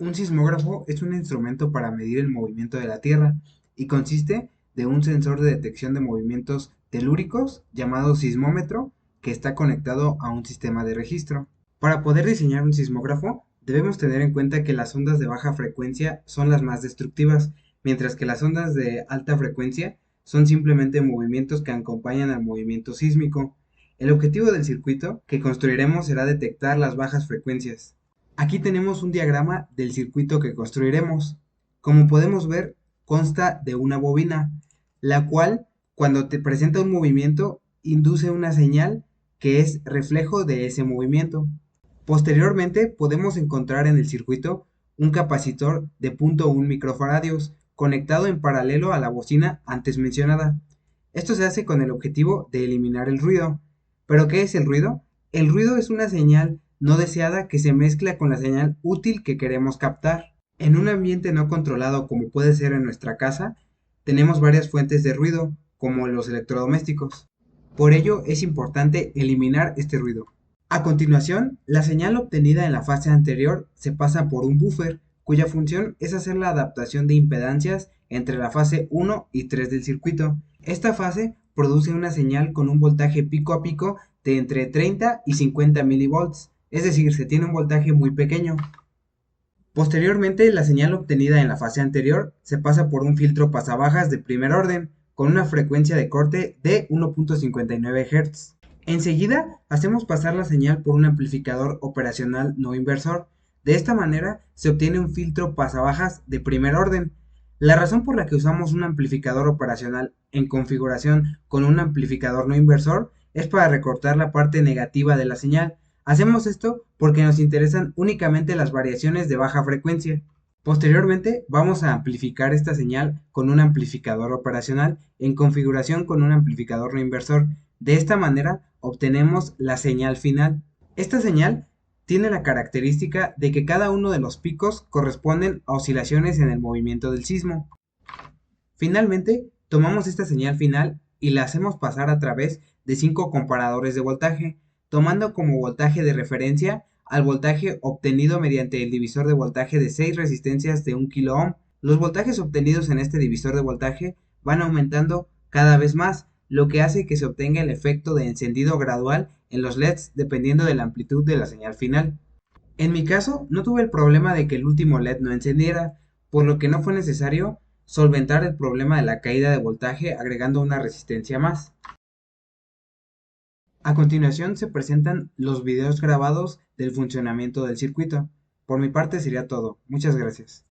Un sismógrafo es un instrumento para medir el movimiento de la Tierra y consiste de un sensor de detección de movimientos telúricos llamado sismómetro que está conectado a un sistema de registro. Para poder diseñar un sismógrafo, debemos tener en cuenta que las ondas de baja frecuencia son las más destructivas, mientras que las ondas de alta frecuencia son simplemente movimientos que acompañan al movimiento sísmico. El objetivo del circuito que construiremos será detectar las bajas frecuencias. Aquí tenemos un diagrama del circuito que construiremos. Como podemos ver, consta de una bobina, la cual, cuando te presenta un movimiento, induce una señal que es reflejo de ese movimiento. Posteriormente, podemos encontrar en el circuito un capacitor de 0.1 microfaradios conectado en paralelo a la bocina antes mencionada. Esto se hace con el objetivo de eliminar el ruido. ¿Pero qué es el ruido? El ruido es una señal no deseada que se mezcla con la señal útil que queremos captar. En un ambiente no controlado como puede ser en nuestra casa, tenemos varias fuentes de ruido, como los electrodomésticos. Por ello es importante eliminar este ruido. A continuación, la señal obtenida en la fase anterior se pasa por un buffer, cuya función es hacer la adaptación de impedancias entre la fase 1 y 3 del circuito. Esta fase produce una señal con un voltaje pico a pico de entre 30 y 50 milivolts, es decir, se tiene un voltaje muy pequeño. Posteriormente, la señal obtenida en la fase anterior se pasa por un filtro pasabajas de primer orden, con una frecuencia de corte de 1.59 Hz. Enseguida, hacemos pasar la señal por un amplificador operacional no inversor. De esta manera, se obtiene un filtro pasabajas de primer orden. La razón por la que usamos un amplificador operacional en configuración con un amplificador no inversor es para recortar la parte negativa de la señal. Hacemos esto porque nos interesan únicamente las variaciones de baja frecuencia. Posteriormente, vamos a amplificar esta señal con un amplificador operacional en configuración con un amplificador no inversor. De esta manera, obtenemos la señal final. Esta señal tiene la característica de que cada uno de los picos corresponden a oscilaciones en el movimiento del sismo. Finalmente, tomamos esta señal final y la hacemos pasar a través de 5 comparadores de voltaje, tomando como voltaje de referencia al voltaje obtenido mediante el divisor de voltaje de 6 resistencias de 1 kilo ohm. Los voltajes obtenidos en este divisor de voltaje van aumentando cada vez más, lo que hace que se obtenga el efecto de encendido gradual en los LEDs dependiendo de la amplitud de la señal final. En mi caso, no tuve el problema de que el último LED no encendiera, por lo que no fue necesario solventar el problema de la caída de voltaje agregando una resistencia más. A continuación se presentan los videos grabados del funcionamiento del circuito. Por mi parte sería todo. Muchas gracias.